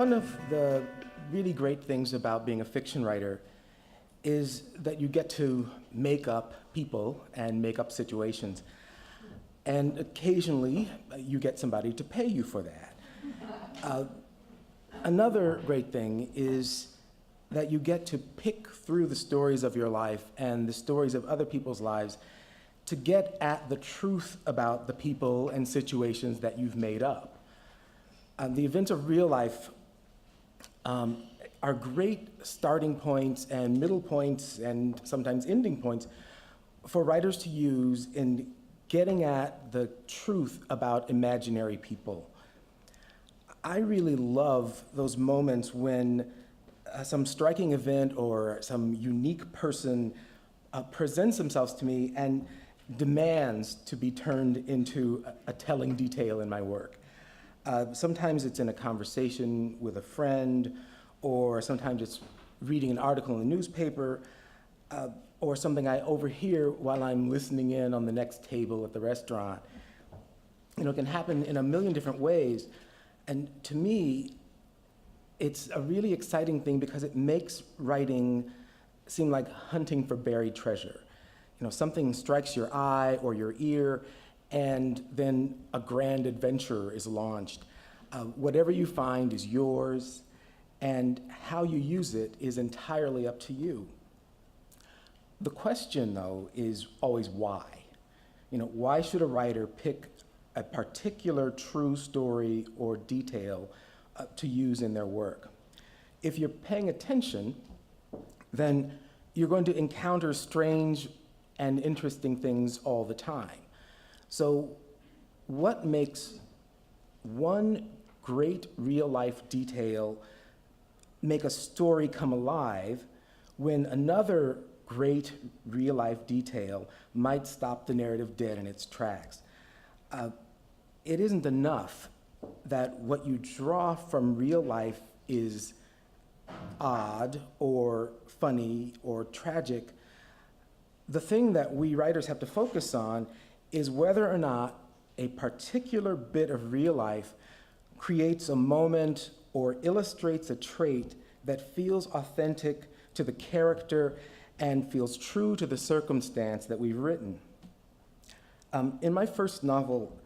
One of the really great things about being a fiction writer is that you get to make up people and make up situations. And occasionally, you get somebody to pay you for that. Another great thing is that you get to pick through the stories of your life and the stories of other people's lives to get at the truth about the people and situations that you've made up. The events of real life are great starting points and middle points and sometimes ending points for writers to use in getting at the truth about imaginary people. I really love those moments when some striking event or some unique person presents themselves to me and demands to be turned into a telling detail in my work. Sometimes it's in a conversation with a friend, or sometimes it's reading an article in the newspaper, or something I overhear while I'm listening in on the next table at the restaurant. You know, it can happen in a million different ways. And to me, it's a really exciting thing because it makes writing seem like hunting for buried treasure. You know, something strikes your eye or your ear, and then a grand adventure is launched. Whatever you find is yours, and how you use it is entirely up to you. The question, though, is always why. You know, why should a writer pick a particular true story or detail to use in their work? If you're paying attention, then you're going to encounter strange and interesting things all the time. So what makes one great real-life detail make a story come alive when another great real-life detail might stop the narrative dead in its tracks? It isn't enough that what you draw from real life is odd or funny or tragic. The thing that we writers have to focus on is whether or not a particular bit of real life creates a moment or illustrates a trait that feels authentic to the character and feels true to the circumstance that we've written. In my first novel,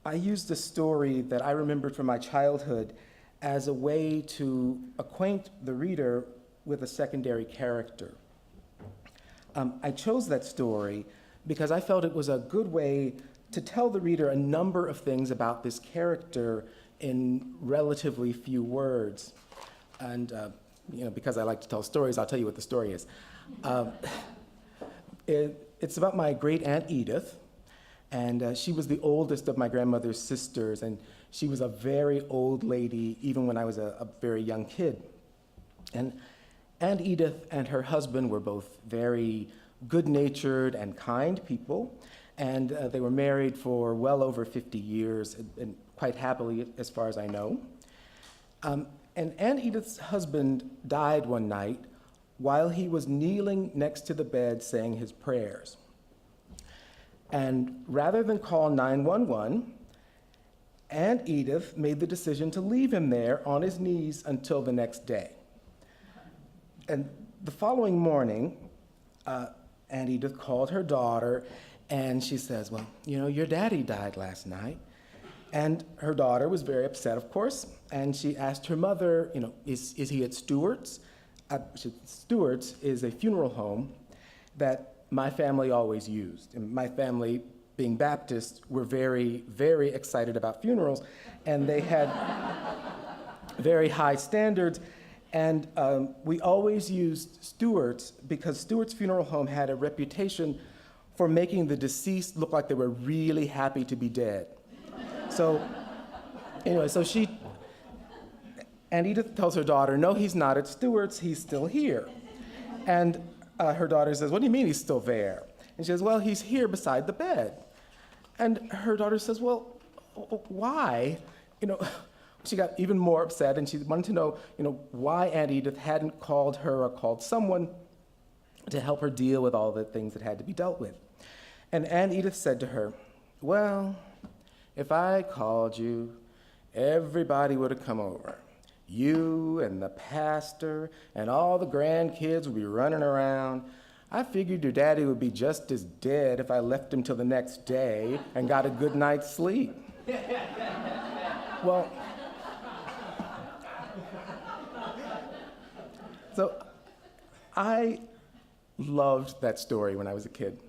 I used a story that I remembered from my childhood as a way to acquaint the reader with a secondary character. I chose that story because I felt it was a good way to tell the reader a number of things about this character in relatively few words. And you know, because I like to tell stories, I'll tell you what the story is. It's about my great Aunt Edith, and she was the oldest of my grandmother's sisters, and she was a very old lady even when I was a very young kid. And Aunt Edith and her husband were both very good-natured and kind people, and they were married for well over 50 years, and quite happily, as far as I know. And Aunt Edith's husband died one night while he was kneeling next to the bed saying his prayers. And rather than call 911, Aunt Edith made the decision to leave him there on his knees until the next day. And the following morning, Aunt Edith called her daughter, and she says, well, you know, your daddy died last night. And her daughter was very upset, of course, and she asked her mother, you know, is he at Stewart's? Stewart's is a funeral home that my family always used. And my family, being Baptist, were very, very excited about funerals, and they had very high standards. And we always used Stewart's because Stewart's Funeral Home had a reputation for making the deceased look like they were really happy to be dead. So anyway, Aunt Edith tells her daughter, no, he's not at Stewart's, he's still here. And her daughter says, what do you mean he's still there? And she says, well, he's here beside the bed. And her daughter says, well, why? You know, she got even more upset, and she wanted to know, you know, why Aunt Edith hadn't called her or called someone to help her deal with all the things that had to be dealt with. And Aunt Edith said to her, well, if I called you, everybody would have come over. You and the pastor and all the grandkids would be running around. I figured your daddy would be just as dead if I left him till the next day and got a good night's sleep. Well, so I loved that story when I was a kid.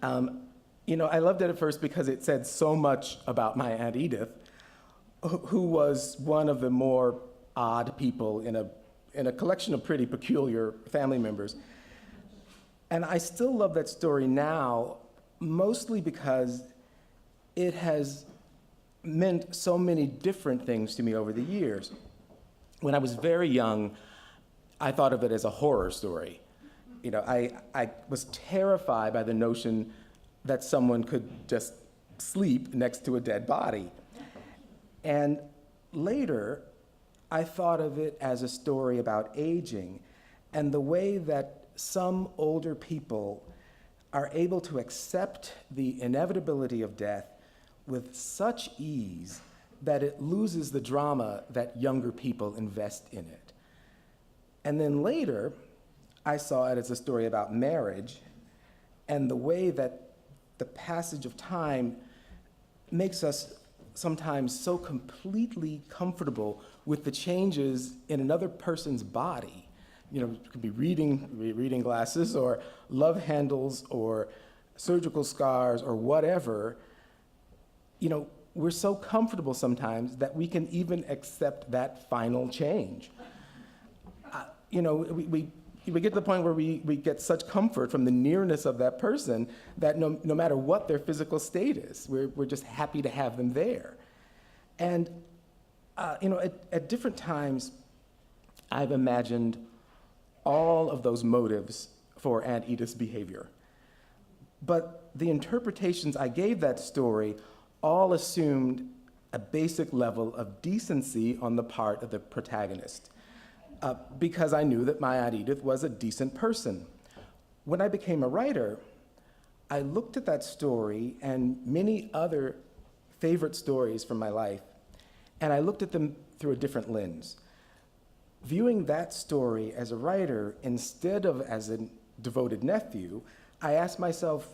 I loved it at first because it said so much about my Aunt Edith, who was one of the more odd people in a collection of pretty peculiar family members. And I still love that story now, mostly because it has meant so many different things to me over the years. When I was very young, I thought of it as a horror story. I was terrified by the notion that someone could just sleep next to a dead body. And later, I thought of it as a story about aging and the way that some older people are able to accept the inevitability of death with such ease that it loses the drama that younger people invest in it. And then later, I saw it as a story about marriage and the way that the passage of time makes us sometimes so completely comfortable with the changes in another person's body. It could be reading glasses or love handles or surgical scars or whatever. We're so comfortable sometimes that we can even accept that final change. We get to the point where we get such comfort from the nearness of that person that no matter what their physical state is, we're just happy to have them there. And, at different times, I've imagined all of those motives for Aunt Edith's behavior. But the interpretations I gave that story all assumed a basic level of decency on the part of the protagonist. Because I knew that my Aunt Edith was a decent person. When I became a writer, I looked at that story and many other favorite stories from my life, and I looked at them through a different lens. Viewing that story as a writer instead of as a devoted nephew, I asked myself,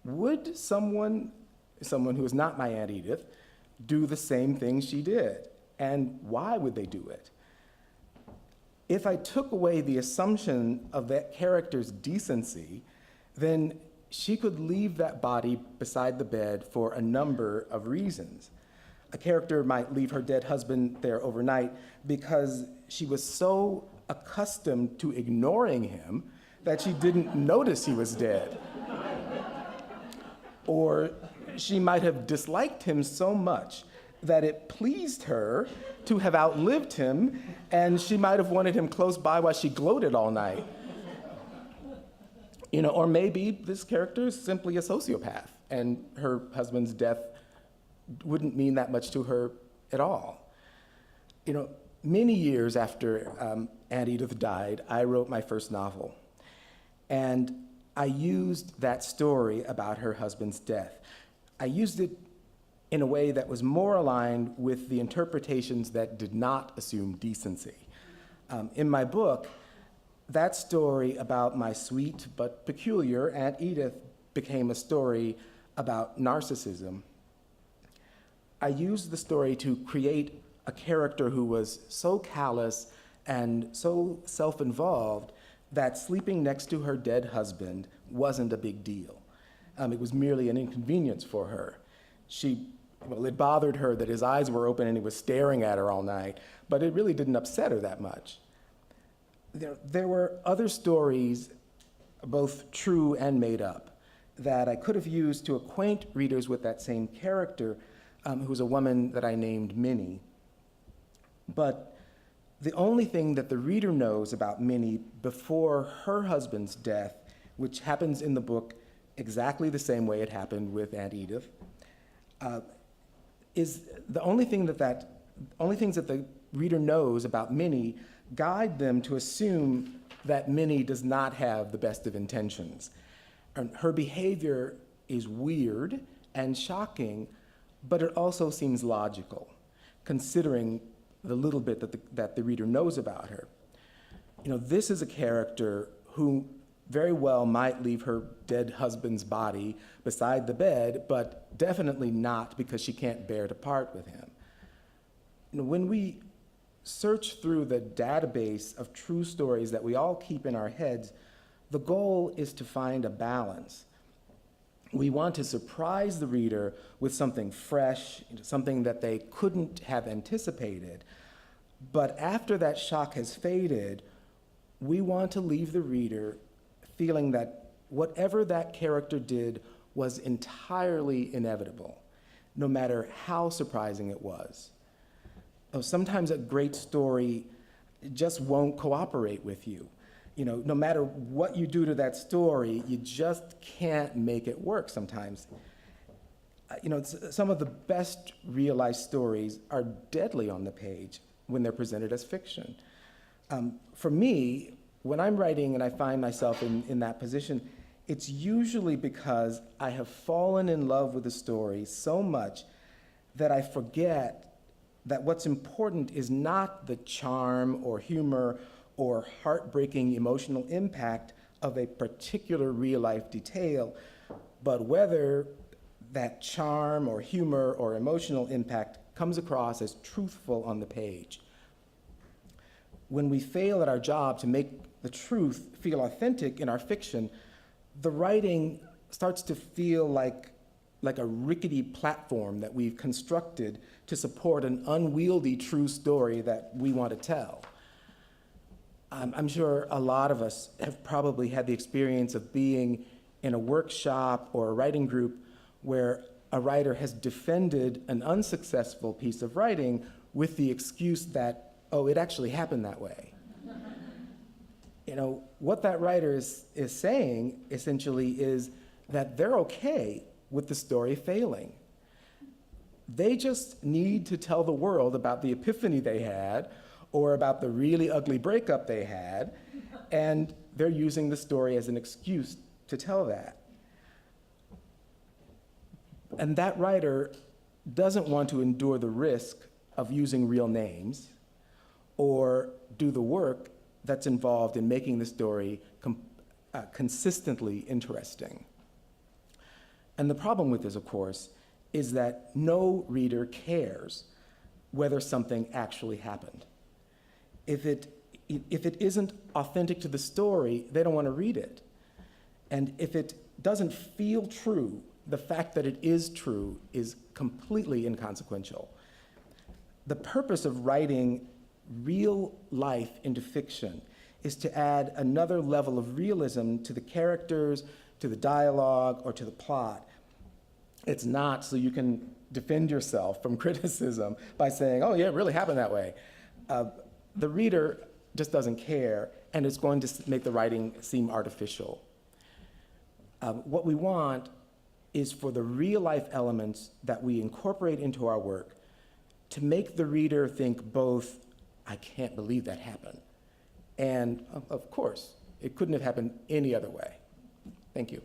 would someone who is not my Aunt Edith do the same thing she did? And why would they do it? If I took away the assumption of that character's decency, then she could leave that body beside the bed for a number of reasons. A character might leave her dead husband there overnight because she was so accustomed to ignoring him that she didn't notice he was dead. Or she might have disliked him so much that it pleased her to have outlived him, and she might have wanted him close by while she gloated all night. Or maybe this character is simply a sociopath, and her husband's death wouldn't mean that much to her at all. Many years after Aunt Edith died, I wrote my first novel, and I used that story about her husband's death. I used it in a way that was more aligned with the interpretations that did not assume decency. In my book, that story about my sweet but peculiar Aunt Edith became a story about narcissism. I used the story to create a character who was so callous and so self-involved that sleeping next to her dead husband wasn't a big deal. It was merely an inconvenience for her. It bothered her that his eyes were open and he was staring at her all night, but it really didn't upset her that much. There were other stories, both true and made up, that I could have used to acquaint readers with that same character, who's a woman that I named Minnie. But the only thing that the reader knows about Minnie before her husband's death, which happens in the book exactly the same way it happened with Aunt Edith, is the only things that the reader knows about Minnie guide them to assume that Minnie does not have the best of intentions. And her behavior is weird and shocking, but it also seems logical, considering the little bit that the reader knows about her. This is a character who very well might leave her dead husband's body beside the bed, but definitely not because she can't bear to part with him. When we search through the database of true stories that we all keep in our heads, the goal is to find a balance. We want to surprise the reader with something fresh, something that they couldn't have anticipated. But after that shock has faded, we want to leave the reader feeling that whatever that character did was entirely inevitable, no matter how surprising it was. Sometimes a great story just won't cooperate with you. No matter what you do to that story, you just can't make it work sometimes. Some of the best real-life stories are deadly on the page when they're presented as fiction. For me, when I'm writing and I find myself in that position, it's usually because I have fallen in love with the story so much that I forget that what's important is not the charm or humor or heartbreaking emotional impact of a particular real-life detail, but whether that charm or humor or emotional impact comes across as truthful on the page. When we fail at our job to make the truth feel authentic in our fiction, the writing starts to feel like a rickety platform that we've constructed to support an unwieldy true story that we want to tell. I'm sure a lot of us have probably had the experience of being in a workshop or a writing group where a writer has defended an unsuccessful piece of writing with the excuse that, oh, it actually happened that way. What that writer is saying essentially is that they're okay with the story failing. They just need to tell the world about the epiphany they had or about the really ugly breakup they had, and they're using the story as an excuse to tell that. And that writer doesn't want to endure the risk of using real names or do the work that's involved in making the story consistently interesting. And the problem with this, of course, is that no reader cares whether something actually happened. If it isn't authentic to the story, they don't want to read it. And if it doesn't feel true, the fact that it is true is completely inconsequential. The purpose of writing real life into fiction is to add another level of realism to the characters, to the dialogue, or to the plot. It's not so you can defend yourself from criticism by saying, oh yeah, it really happened that way. The reader just doesn't care, and it's going to make the writing seem artificial. What we want is for the real life elements that we incorporate into our work to make the reader think both, I can't believe that happened, and of course, it couldn't have happened any other way. Thank you.